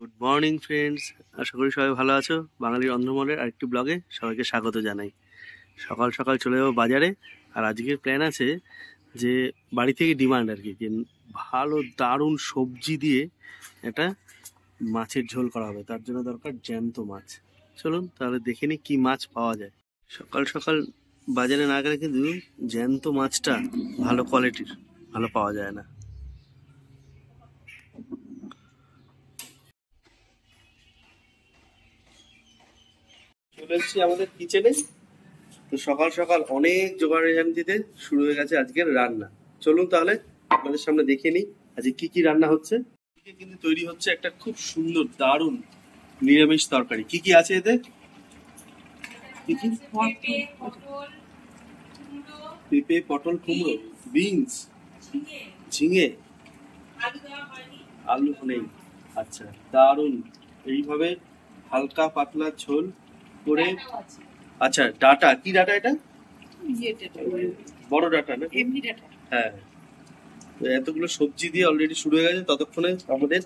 Good morning friends, আশা করি সবাই ভালো আছো। বাঙালির অন্ধমহলের আরেকটি ব্লগে সবাইকে স্বাগত জানাই। সকাল সকাল চলে যাবো বাজারে। আর আজকের প্ল্যান আছে যে বাড়ি থেকে ডিমান্ড আর কি, যে ভালো দারুণ সবজি দিয়ে একটা মাছের ঝোল করা হবে। তার জন্য দরকার জ্যান্ত মাছ। চলুন তাহলে দেখে নিই কী মাছ পাওয়া যায়। সকাল সকাল বাজারে না গেলে কিন্তু জ্যান্ত মাছটা ভালো কোয়ালিটির ভালো পাওয়া যায় না। চলে এসেছি আমাদের কিচেনে। তো সকাল সকাল অনেক জোগাড়যন্ত্রীতে শুরু হয়ে গেছে আজকের রান্না। চলুন তাহলে আপনাদের সামনে দেখে নিই আজকে কি কি রান্না হচ্ছে। এদিকে কিন্তু তৈরি হচ্ছে একটা খুব সুন্দর দারুণ নিরামিষ তরকারি। কি কি আছে এতে? কি কি? পেঁপে, পটল, কুমড়ো, বিনস, ঝিঙে, আলু নেই। আচ্ছা, দারুণ। এইভাবে হালকা পাতলা ঝোল করে। আচ্ছা, ডাটা কি ডাটা এটা? বড় ডাটা না? হ্যাঁ। তো এতগুলো সবজি দিয়ে অলরেডি শুরু হয়ে গেছে। ততক্ষণে আমাদের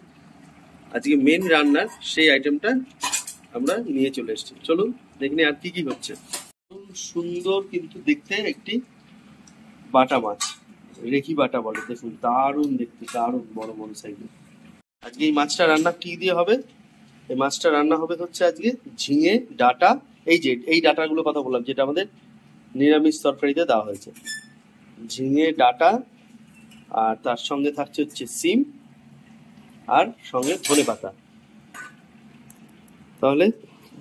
আজকে মেন রান্নার সেই আইটেমটা আমরা নিয়ে চলে এসেছি। চলুন দেখুন আর কি কি হচ্ছে। সুন্দর কিন্তু দেখতে একটি বাটা মাছ, রেখি বাটা বলে। দেখুন দারুণ দেখতে, দারুণ বড় বড় সাইজের। আজকে এই মাছটা রান্না কি দিয়ে হবে? এই মাছটা রান্না হবে হচ্ছে আজকে ঝিঙে, ডাটা। এই ডাটাগুলো কথা বললাম যেটা আমাদের নিরামিষ তরকারিতে দেওয়া হয়েছে। ঝিঙে, ডাটা, আর তার সঙ্গে থাকছে হচ্ছে সিম, আর সঙ্গে ধনেপাতা। তাহলে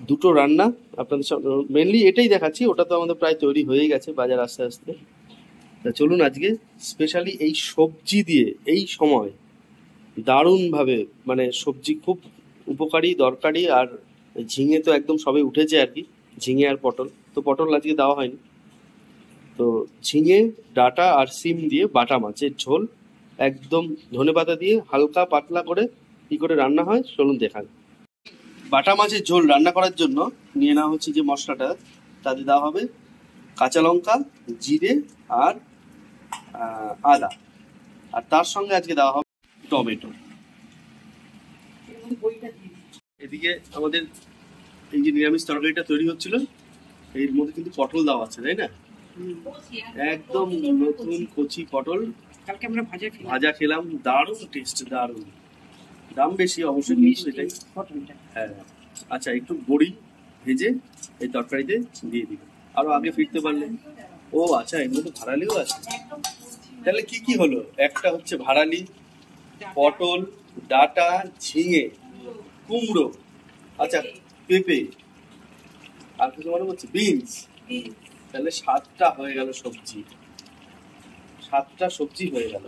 দুটো রান্না আপনাদের মেনলি এটাই দেখাচ্ছি। ওটা তো আমাদের প্রায় তৈরি হয়ে গেছে বাজার আস্তে আস্তে। তা চলুন আজকে স্পেশালি এই সবজি দিয়ে এই সময় দারুণভাবে, মানে সবজি খুব উপকারী দরকারি। আর ঝিঙে তো একদম সবে উঠেছে আর কি, ঝিঙে আর পটল। তো পটল আজকে দেওয়া হয়নি। তো ঝিঙে, ডাটা আর সিম দিয়ে বাটা মাছের ঝোল, একদম ধনেপাতা দিয়ে হালকা পাতলা করে কি করে রান্না হয় চলুন দেখান। বাটা মাছের ঝোল রান্না করার জন্য নিয়ে নেওয়া হচ্ছে যে মশলাটা, তাতে দেওয়া হবে কাঁচা লঙ্কা, জিরে আর আদা। আর তার সঙ্গে আজকে দেওয়া হবে টমেটো। এদিকে আমাদের এই যে নিরামিষ তরকারিটা তৈরি হচ্ছিল, এর মধ্যে কিন্তু পটল দেওয়া আছে, তাই না? একদম নতুন কচি পটল। কালকে আমরা ভাজা খেলাম, দারুণ টেস্ট, দারুণ। দাম বেশি অবশ্যই, কিন্তু এটাই। হ্যাঁ। আচ্ছা, একটু বড়ি ভেজে এই তরকারিতে দিয়ে দিবে, আরো আগে ফিরতে পারলে। ও আচ্ছা, এর মধ্যে ভাড়ালিও আছে। তাহলে কি কি হলো? একটা হচ্ছে ভাড়ালি, পটল, ডাটা, ঝিঙে, কুমড়ো, আচ্ছা পেঁপে, আর কিছু মনে হচ্ছে বিনস। তাহলে 7টা হয়ে গেল সবজি, 7টা সবজি হয়ে গেল।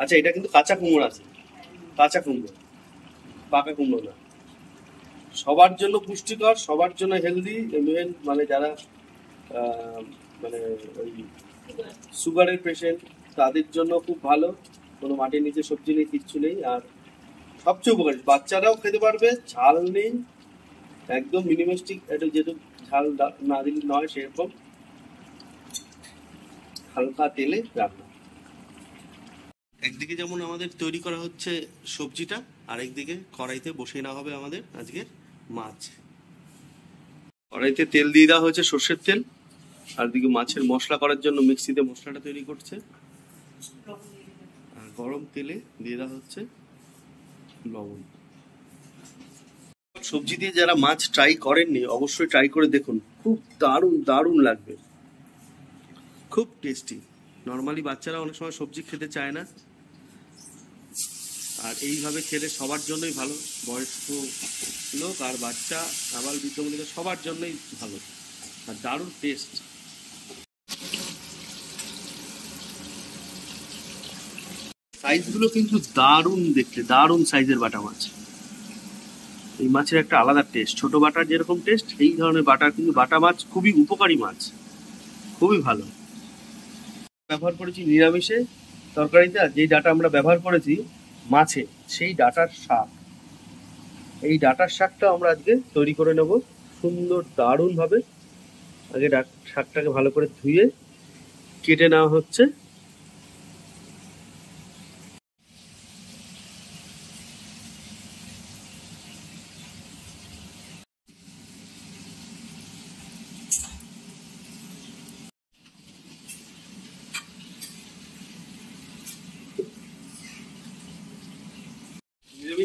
আচ্ছা, এটা কিন্তু কাঁচা কুমড়ো আছে, কাঁচা কুমড়ো, পাকা কুমড়ো না। সবার জন্য পুষ্টিকর, সবার জন্য হেলদি, মানে যারা মানে ওই সুগারের পেশেন্ট তাদের জন্য খুব ভালো। কোনো মাটির নিচে সবজি নেই, কিচ্ছু নেই। আর সবচেয়ে উপকারী, বাচ্চারাও খেতে পারবে, ঝাল নেই, একদম মিনিমালিস্টিক। এটা যেহেতু ঝাল না দিলে নয়, সেরকম হালকা তেলে রান্না। একদিকে যেমন আমাদের তৈরি করা হচ্ছে সবজিটা, আর একদিকে কড়াইতে বসিয়ে নেওয়া হবে আমাদের আজকের মাছ। কড়াইতে তেল দিয়ে দেওয়া হয়েছে, সর্ষের তেল। আর দিকে মাছের মশলা করার জন্য মিক্সিতে মশলাটা তৈরি করছে। আর গরম তেলে দিয়ে দেওয়া হচ্ছে লবণ। সবজি দিয়ে যারা মাছ ট্রাই করেননি অবশ্যই ট্রাই করে দেখুন, খুব দারুণ দারুণ লাগবে, খুব টেস্টি। নর্মালি বাচ্চারা অনেক সময় সবজি খেতে চায় না, আর এইভাবে খেলে সবার জন্যই ভালো। বয়স্ক লোক আর বাচ্চা, আবার বৃদ্ধ মহিলা, সবার জন্যই ভালো, আর দারুণ টেস্ট। সাইজগুলো কিন্তু দারুণ দেখতে, দারুণ সাইজের বাটা মাছ। এই মাছের একটা আলাদা টেস্ট, ছোট বাটার যেরকম টেস্ট, এই ধরনের বাটার কিন্তু বাটা মাছ খুবই উপকারী মাছ, খুবই ভালো। ব্যবহার করেছি নিরামিষে তরকারিতে, আর যেই ডাটা আমরা ব্যবহার করেছি মাছে, সেই ডাটার শাক। এই ডাটার শাকটা আমরা আজকে তৈরি করে নেব সুন্দর দারুণ ভাবে। আগে শাকটাকে ভালো করে ধুয়ে কেটে নেওয়া হচ্ছে।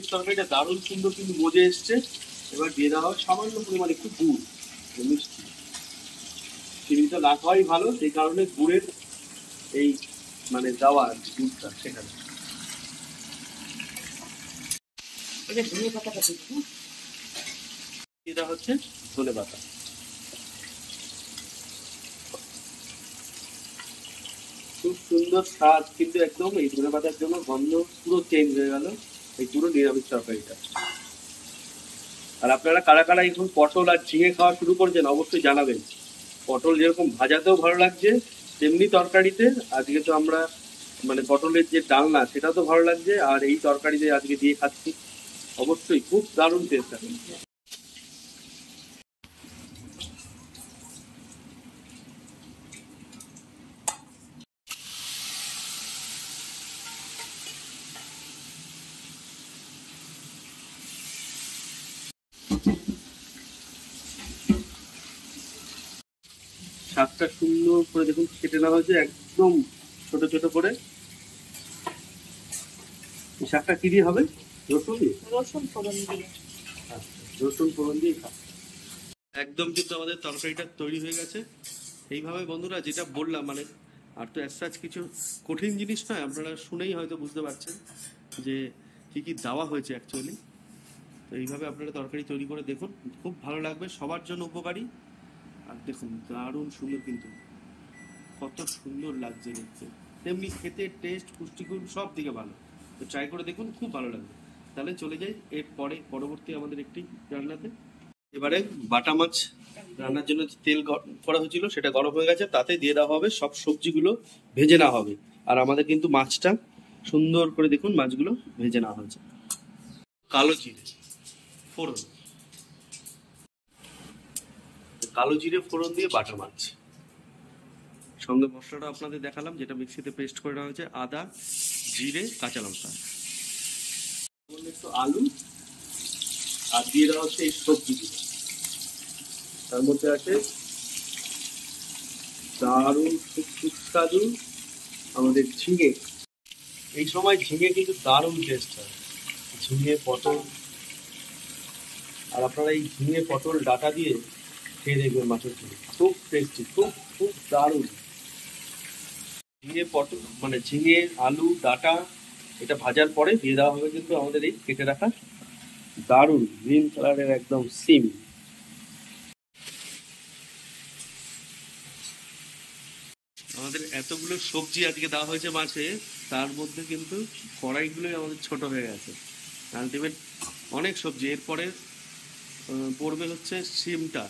নিরামিষ তরকারিটা দারুণ সুন্দর কিন্তু মজে এসছে। এবার দিয়ে দেওয়া হয় সামান্য পরিমাণ একটু গুড়, মিষ্টি। চিনিটা না খাওয়াই ভালো, সেই কারণে গুড়ের এই মানে দেওয়া দুধটা সেখানে। এটা হচ্ছে ধনে পাতা। খুব সুন্দর স্বাদ, কিন্তু একদম এই ধনে পাতার জন্য গন্ধ পুরো চেঞ্জ হয়ে গেল এই পুরো নিরামিষ তরকারিটা। আর আপনারা কারা কারা এখন পটল আর ঝিঙে খাওয়া শুরু করছেন অবশ্যই জানাবেন। পটল যেরকম ভাজাতেও ভালো লাগছে, তেমনি তরকারিতে আজকে তো আমরা মানে পটলের যে ডালনা সেটাও তো ভালো লাগছে, আর এই তরকারিতে আজকে দিয়ে খাচ্ছি, অবশ্যই খুব দারুণ টেস্ট আছে। শাকটা সুন্দর করে দেখুন কেটে নেওয়া হয়েছে একদম ছোট ছোট করে। এই শাকটা কি দিয়ে হবে? রসুন দিয়ে? রসুন ফোড়ন দিয়ে। রসুন ফোড়ন দিয়ে খা। একদম কিন্তু আমাদের তরকারিটা তৈরি হয়ে গেছে। এইভাবে বন্ধুরা যেটা বললাম মানে আর তো অ্যাজ কিছু কঠিন জিনিস নয়, আপনারা শুনেই হয়তো বুঝতে পারছেন যে কি কি দেওয়া হয়েছে অ্যাকচুয়ালি। তো এইভাবে আপনারা তরকারি তৈরি করে দেখুন, খুব ভালো লাগবে, সবার জন্য উপকারী। আর দেখুন দারুণ সুন্দর, কিন্তু কত সুন্দর লাগছে দেখতে, তেমনি খেতে টেস্ট পুষ্টিগুণ সব দিকে ভালো। তো ট্রাই করে দেখুন, খুব ভালো লাগবে। তাহলে চলে যাই এর পরবর্তী আমাদের একটি রান্নাতে। এবারে বাটা মাছ রান্নার জন্য তেল করা হয়েছিল সেটা গরম হয়ে গেছে, তাতে দিয়ে দেওয়া হবে সব সবজিগুলো, ভেজে নেওয়া হবে। আর আমাদের কিন্তু মাছটা সুন্দর করে দেখুন মাছগুলো ভেজে নেওয়া হয়েছে। কালো জিরে ফোড়ন, কালো জিরে ফোড়ন দিয়ে বাটা মাছ, সঙ্গে মশলাটা আপনাদের দেখালাম যেটা মিক্সিতে পেস্ট করে নেওয়া হয়েছে, আদা জিরে কাঁচা লঙ্কা, একটু আলু, আর দিয়ে দেওয়া হচ্ছে এই সবজিগুলো। তার মধ্যে আছে দারুণ সুস্বাদু আমাদের ঝিঙে। এই সময় ঝিঙে কিন্তু দারুণ টেস্ট হয়, ঝিঙে পটল। আর আপনারা এই ঝিঙে পটল ডাটা দিয়ে খেয়ে দেখবেন মাছের ঝোল, খুব টেস্টি, খুব খুব দারুণ। ঝিঙে পটল মানে ঝিঙে আলু ডাটা এটা ভাজার পরে দিয়ে দেওয়া হবে কিন্তু আমাদের এই কেটে রাখা দারুণ গ্রিন কালারের একদম সিম। আমাদের এতগুলো সবজি আজকে দেওয়া হয়েছে মাছে, তার মধ্যে কিন্তু কড়াইগুলোই আমাদের ছোট হয়ে গেছে। আলটিমেট অনেক সবজি। এরপরে পড়বে হচ্ছে সিমটা,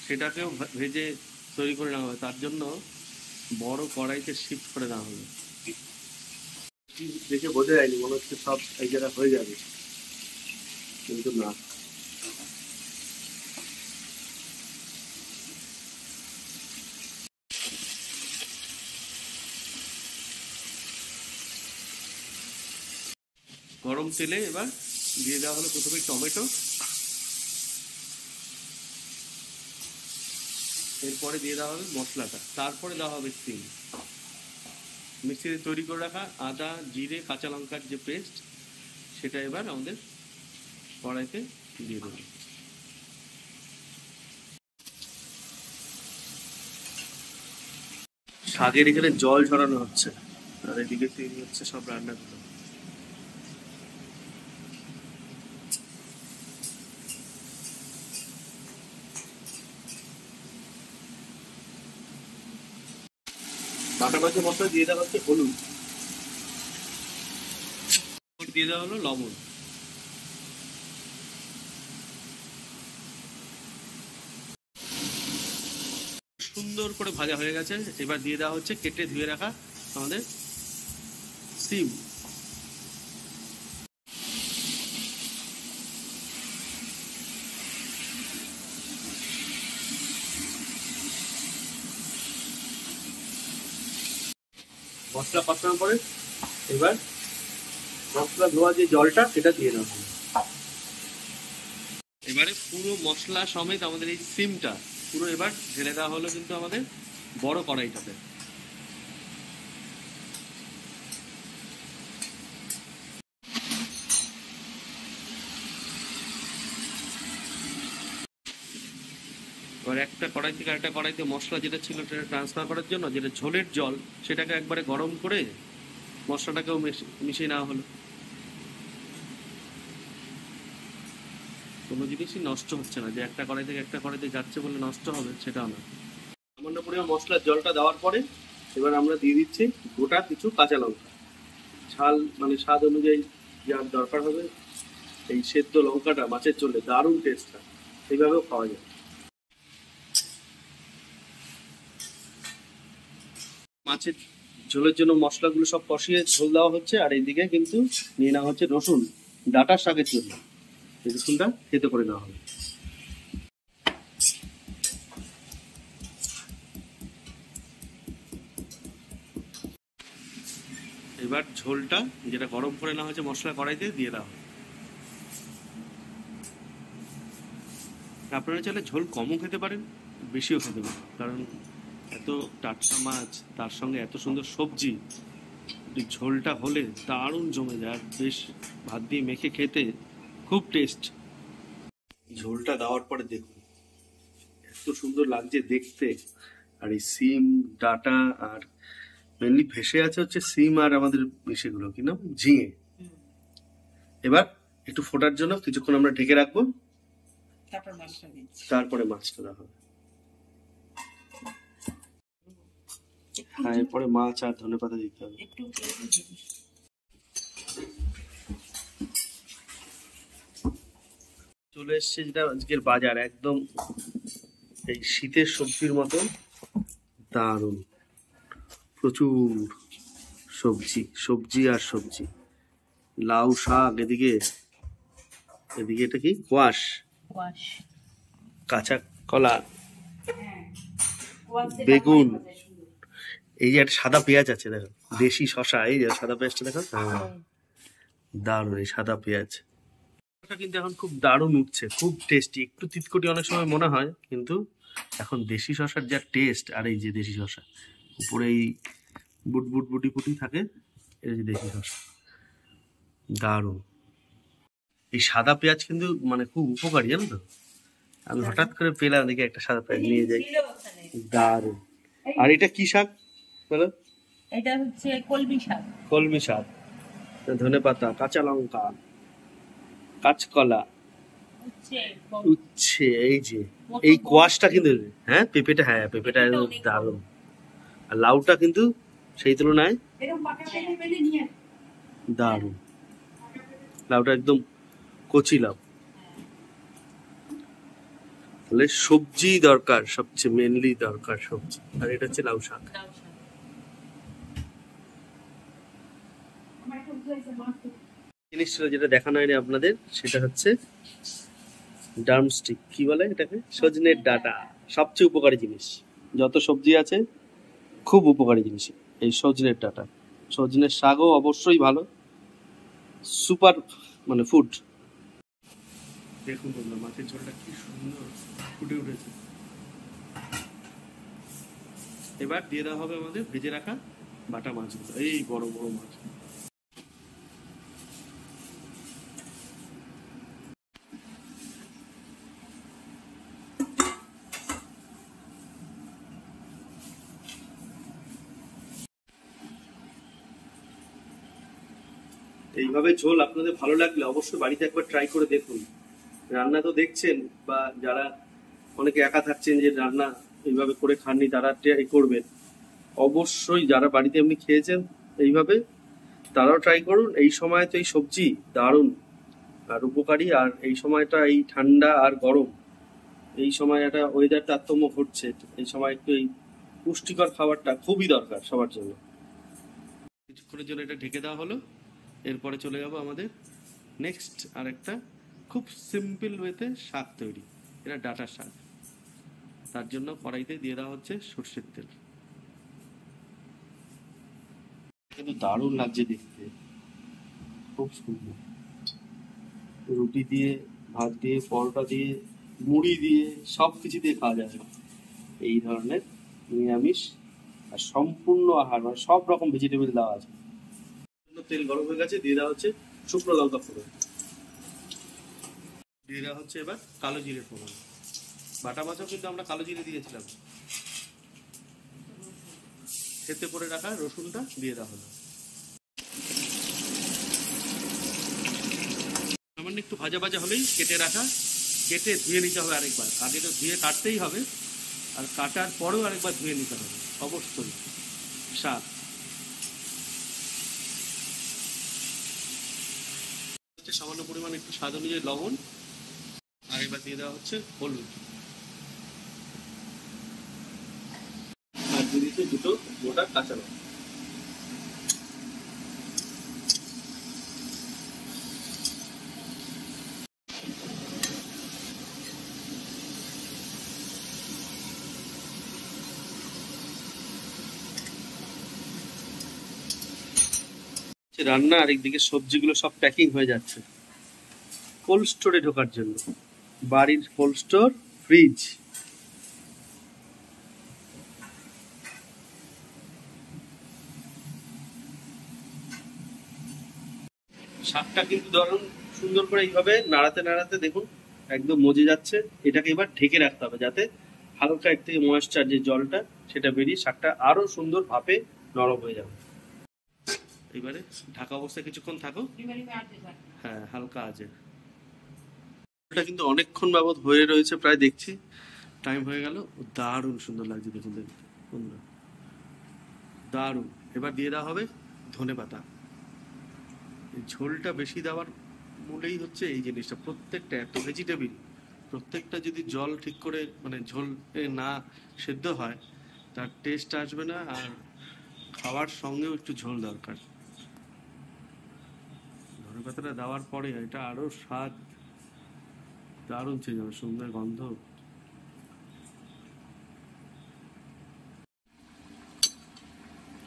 সেটাকেও ভেজে তৈরি করে নেওয়া হবে, তার জন্য বড় কড়াইতে শিফট করে নেওয়া হবে। দেখে বোঝা যায়নি, মনে হচ্ছে সব এই জায়গা হয়ে যাবে, কিন্তু না। গরম তেলে এবার দিয়ে দেওয়া হলো প্রথমে টমেটো, এরপরে দিয়ে দেওয়া হবে মশলাটা, তারপরে দেওয়া হবে সিম। মিক্সিতে তৈরি করে রাখা আদা জিরে কাঁচা লঙ্কার যে পেস্ট সেটা এবার আমাদের কড়াইতে দিয়ে দেবো। শাকের এখানে জল ঝরানো হচ্ছে, আর এদিকে তৈরি হচ্ছে সব রান্নাগুলো। বাটা মাছের মশলা দিয়ে দেওয়া হচ্ছে হলুদ, দিয়ে দেওয়া হলো লবণ। সুন্দর করে ভাজা হয়ে গেছে, এবার দিয়ে দেওয়া হচ্ছে কেটে ধুয়ে রাখা আমাদের সিম। মশলা কষানোর পরে এবার মশলা ধোয়া যে জলটা সেটা দিয়ে দেওয়া হবে। এবারে পুরো মশলা সমেত আমাদের এই সিমটা পুরো এবার ঢেলে দেওয়া হলো কিন্তু আমাদের বড় কড়াইটাতে। এবার একটা কড়াই থেকে আরেকটা কড়াইতে মশলা যেটা ছিল সেটা ট্রান্সফার করার জন্য যেটা ঝোলের জল সেটাকে একবারে গরম করে মশলাটাকেও মিশিয়ে নেওয়া হলো। কোনো জিনিসই নষ্ট হচ্ছে না, যে একটা কড়াই থেকে একটা কড়াইতে যাচ্ছে বলে নষ্ট হবে সেটাও না। সামান্য পরিমাণ মশলার জলটা দেওয়ার পরে এবার আমরা দিয়ে দিচ্ছি গোটা কিছু কাঁচা লঙ্কা, ঝাল মানে স্বাদ অনুযায়ী যার দরকার হবে। এই সেদ্ধ লঙ্কাটা মাছের ঝোলে দারুণ টেস্ট হয়, এইভাবেও খাওয়া যায়। মাছের ঝোলের জন্য মশলাগুলো সব কষিয়ে ঝোল দেওয়া হচ্ছে, আর এইদিকে কিন্তু নিয়ে নেওয়া হচ্ছে রসুন ডাঁটার শাকের জন্য। এই রসুনটা খেতে করে নেওয়া হবে। এবার ঝোলটা যেটা গরম করে নেওয়া হয়েছে মশলা কড়াইতে দিয়ে দেওয়া হবে। আপনারা চাইলে ঝোল কমও খেতে পারেন, বেশিও খেতে পারেন, কারণ এত টাটকা মাছ তার সঙ্গে এত সুন্দর সবজি, ঝোলটা হলে দারুণ জমে যায়, আর বেশ ভাত দিয়ে মেখে খেতে খুব টেস্ট। ঝোলটা দেওয়ার পরে দেখুন এত সুন্দর লাগছে দেখতে। আর এই সিম ডাটা আর মেনলি ভেসে আছে হচ্ছে সিম আর আমাদের মিশেগুলো কি নাম ঝিঙে। এবার একটু ফোটার জন্য কিছুক্ষণ আমরা ঢেকে রাখবো, তারপরে মাছটা দেওয়া হবে। হ্যাঁ, এরপরে মাছ আর ধনেপাতা দিতে হবে। চলে এসছে যেটা আজকের বাজার, একদম এই শীতের সবজির মতো দারুণ, প্রচুর সবজি সবজি আর সবজি। লাউ শাক, এদিকে এটা কি কোয়াশ, কাঁচা কলা, বেগুন, এই যে একটা সাদা পেঁয়াজ আছে দেখো, দেশি শশা, এই যে সাদা পেঁয়াজটা দেখো, দারুণ এই সাদা পেঁয়াজ। কিন্তু এখন খুব দারুণ উঠছে, খুব টেস্টি, একটু তিতকুটি অনেক সময় মনে হয়, কিন্তু এখন দেশি শশার যা টেস্ট। আর এই যে দেশি শশা উপরে এই বুটি ফুটি থাকে, এই যে দেশি শশা দারুণ। এই সাদা পেঁয়াজ কিন্তু মানে খুব উপকারী, জানো তো। আমি হঠাৎ করে পেলাম, দেখি একটা সাদা পেঁয়াজ নিয়ে যাই, দারুণ। আর এটা কি শাক বলো? এটা হচ্ছে কলমি শাক। কলমি শাক, ধনেপাতা, কাঁচা লঙ্কা, কাঁচকলা, উচ্ছে, এই যে এই কোয়াশটা কিন্তু, হ্যাঁ পেঁপেটা, হ্যাঁ পেঁপেটা দারুণ। আর লাউটা কিন্তু সেই তুলনায় দারুণ, লাউটা একদম কচি লাউ। তাহলে সবজি দরকার, সবচেয়ে মেনলি দরকার সবজি, আর এটা হচ্ছে লাউ শাক। জিনিসটা যেটা দেখানো হয়নি আপনাদের, সেটা হচ্ছে ড্রামস্টিক, কি বলে এটাকে, সজনের ডাঁটা। সবচেয়ে উপকারী জিনিস, যত সবজি আছে খুব উপকারী জিনিস এই সজনের ডাঁটা। সজনের শাকও অবশ্যই ভালো, সুপার মানে ফুড। দেখুন বন্ধুরা, মাছের ঝোলটা কি সুন্দর ফুটে উঠেছে। এবার দিয়ে দেওয়া হবে আমাদের ভেজে রাখা বাটা মাছগুলো, এই বড় বড় মাছ। এইভাবে ঝোল আপনাদের ভালো লাগলে অবশ্যই বাড়িতে একবার ট্রাই করে দেখুন। রান্না তো দেখছেন, বা যারা অনেকে একা থাকছেন যে রান্না এইভাবে করে খাননি, তারা ট্রাই করবেন অবশ্যই। যারা বাড়িতে এমনি খেয়েছেন এইভাবে, তারাও ট্রাই করুন। এই সময় তো এই সবজি দারুণ আর উপকারী, আর এই সময়টা এই ঠান্ডা আর গরম, এই সময় একটা ওয়েদার তারতম্য ঘটছে, এই সময় একটু এই পুষ্টিকর খাবারটা খুবই দরকার সবার জন্য। কিছুক্ষণের জন্য এটা ঢেকে দেওয়া হলো, এরপরে চলে যাবো আমাদের নেক্সট আর একটা খুব সিম্পল ওয়েতে শাক তৈরি, এটা ডাঁটার শাক। তার জন্য কড়াইতে দিয়ে দেওয়া হচ্ছে সর্ষের তেল। কিন্তু দারুণ লাগছে দেখতে, খুব সুন্দর। রুটি দিয়ে, ভাত দিয়ে, পরোটা দিয়ে, মুড়ি দিয়ে, সব কিছু দিয়ে খাওয়া যাবে এই ধরনের নিরামিষ আর সম্পূর্ণ আহার, মানে সব রকম ভেজিটেবল দেওয়া আছে। তেল গরম হয়ে গেছে, দিয়ে দেওয়া হচ্ছে শুকনো লঙ্কা ফোড়ন, দিয়ে দেওয়া হচ্ছে এবার কালো জিরে ফোড়ন, বাটা মাছও কিন্তু আমরা কালো জিরে দিয়েছিলাম। খেতে করে রাখা রসুনটা দিয়ে দেওয়া হলো। সামান্য একটু ভাজা ভাজা হলেই কেটে রাখা, কেটে ধুয়ে নিতে হবে আরেকবার। আগে তো ধুয়ে কাটতেই হবে, আর কাটার পরেও আরেকবার ধুয়ে নিতে হবে অবশ্যই। শাক সামান্য পরিমাণ একটু স্বাদ অনুযায়ী লবণ, আর এবার দিয়ে দেওয়া হচ্ছে হলুদ, আর দিয়ে দিচ্ছে দুটো গোটা কাঁচা লঙ্কা। রান্না আর একদিকে সবজিগুলো সব প্যাকিং হয়ে যাচ্ছে কোল্ড স্টোরে ঢোকার জন্য। বাড়ির কোল্ড স্টোর, ফ্রিজ। শাকটা কিন্তু ধরুন সুন্দর করে এইভাবে নাড়াতে নাড়াতে দেখুন একদম মজে যাচ্ছে। এটাকে এবার ঢেকে রাখতে হবে যাতে হালকা এর থেকে ময়েশ্চার যে জলটা সেটা বেরিয়ে শাকটা আরো সুন্দর ভাপে নরম হয়ে যাবে। এবারে ঢাকা অবস্থায় কিছুক্ষণ থাকো। হ্যাঁ, হালকা আছে। এটা কিন্তু অনেকক্ষণ বাবদ হয়ে রয়েছে, প্রায় দেখছি টাইম হয়ে গেল। দারুণ সুন্দর লাগছে দেখুন, দেখুন বন্ধুরা, দারুণ। এবার দিয়ে দেওয়া হবে ধনেপাতা। এই ঝোলটা বেশি দেওয়ার মূলেই হচ্ছে এই জিনিসটা, প্রত্যেকটা এত ভেজিটেবিল, প্রত্যেকটা যদি জল ঠিক করে মানে ঝোল না সেদ্ধ হয় তার টেস্ট আসবে না, আর খাওয়ার সঙ্গেও একটু ঝোল দরকার। ধনেপাতাটা দেওয়ার পরে এটা আরো স্বাদ দারুণ চেঞ্জ হবে, সুন্দর গন্ধ।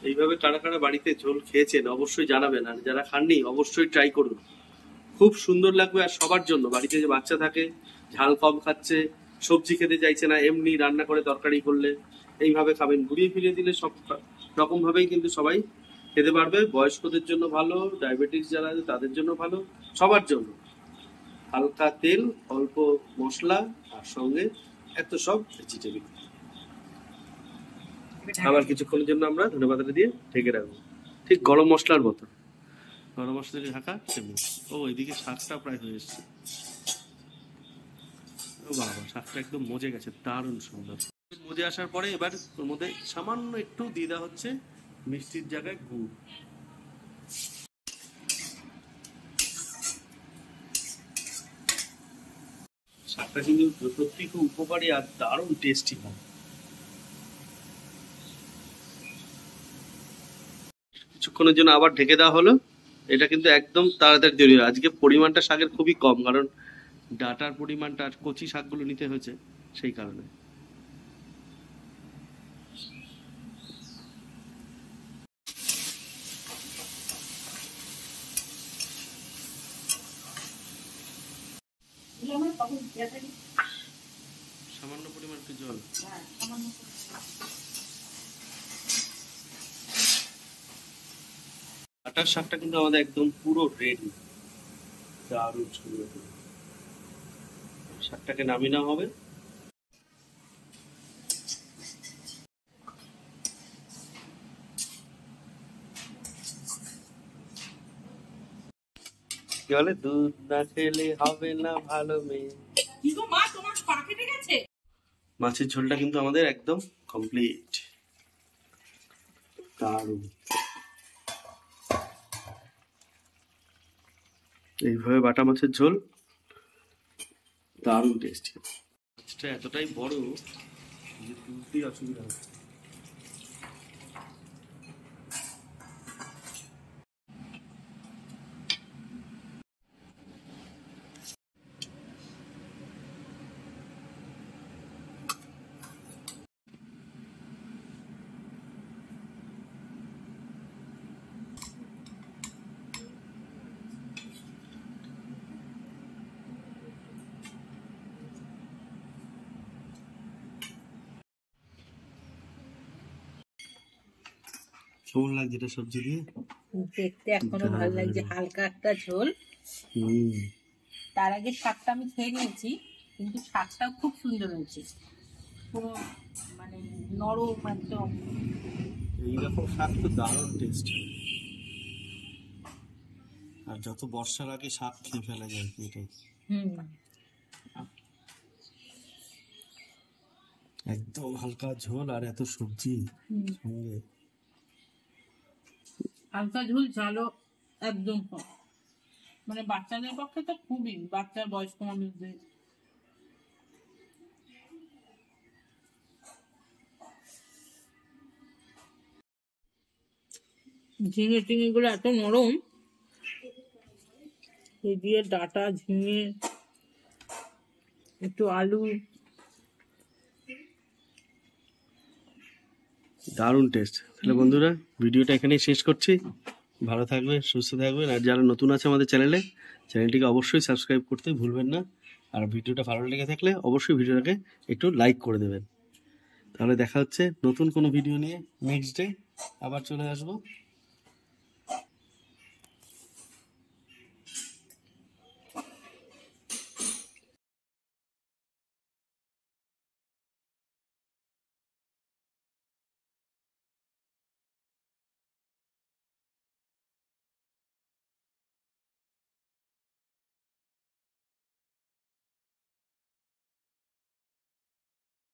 এইভাবে কারা কারা বাড়িতে ঝোল খেয়েছেন অবশ্যই জানাবেন, আর যারা খাননি অবশ্যই ট্রাই করুন, খুব সুন্দর লাগবে। আর সবার জন্য, বাড়িতে যে বাচ্চা থাকে ঝাল কম খাচ্ছে, সবজি খেতে চাইছে না, এমনি রান্না করে তরকারি করলে এইভাবে খাবেন, ঘুরিয়ে ফিরিয়ে দিলে সব রকম ভাবেই কিন্তু সবাই খেতে পারবে। বয়স্কদের জন্য ভালো, ডায়াবেটিস যারা আছে তাদের জন্য ভালো, সবার জন্য। হালকা তেল, অল্প মশলা, আর সঙ্গে এত সব ভেজিটেবল। আবার কিছুক্ষণের জন্য আমরা ধনেপাতাটা দিয়ে ঢেকে রাখবো, ঠিক গরম মশলার মতো। গরম মশলা দিয়ে ঢাকা তেমনি। ও এদিকে শাকটা প্রায় হয়ে এসছে। ও বাবা, শাকটা একদম মজে গেছে, দারুণ সুন্দর মজে আসার পরে এবার ওর মধ্যে সামান্য একটু দিয়ে দেওয়া হচ্ছে মিষ্টির জায়গায় গুড়। শাকটা কিন্তু সত্যি খুব উপকারী আর দারুণ টেস্টি হয়। কিছুক্ষণের জন্য আবার ঢেকে দেওয়া হলো। এটা কিন্তু একদম তাড়াতাড়ি তৈরি হয়। আজকে পরিমাণটা শাকের খুবই কম, কারণ ডাটার পরিমাণটা আর কচি শাকগুলো নিতে হয়েছে সেই কারণে। সামান্য পরিমাণ একটু জল। ডাটার শাকটা কিন্তু আমাদের একদম পুরো রেডি, দারুণ সুন্দর। শাকটাকে নামিয়ে নেওয়া হবে। কি বলে, দুধ না খেলে হবে না ভালো মেয়ে। মাছের ঝোলটা কিন্তু আমাদের একদম কমপ্লিট, দারুণ। এইভাবে বাটা মাছের ঝোল দারুণ টেস্টি। মাছটা এতটাই বড় যে তুলতেই অসুবিধা হচ্ছে। কেমন লাগছে এটা সবজি দিয়ে? দেখতে এখনো ভালো লাগছে, হালকা একটা ঝোল। তার আগে শাকটা আমি খেয়ে নিয়েছি, কিন্তু শাকটা খুব সুন্দর হয়েছে, পুরো মানে নরম একদম। এইরকম শাক তো দারুণ টেস্ট। আর যত বর্ষার আগে শাক খেয়ে ফেলা যায় এটাই। একদম হালকা ঝোল আর এত সবজি সঙ্গে। হালকা ঝোল, ঝালও একদম কম, মানে বাচ্চাদের পক্ষে তো খুবই, বাচ্চা বয়স্ক মানুষদের। ঝিঙে টিঙে গুলো এত নরম, এই দিয়ে ডাটা, ঝিঙে, একটু আলু, দারুণ টেস্ট। তাহলে বন্ধুরা ভিডিওটা এখানেই শেষ করছি। ভালো থাকবেন, সুস্থ থাকবেন, আর যারা নতুন আছে আমাদের চ্যানেলটিকে অবশ্যই সাবস্ক্রাইব করতে ভুলবেন না। আর ভিডিওটা ভালো লেগে থাকলে অবশ্যই ভিডিওটাকে একটু লাইক করে দেবেন। তাহলে দেখা হচ্ছে নতুন কোনো ভিডিও নিয়ে। নেক্সট ডে আবার চলে আসবো।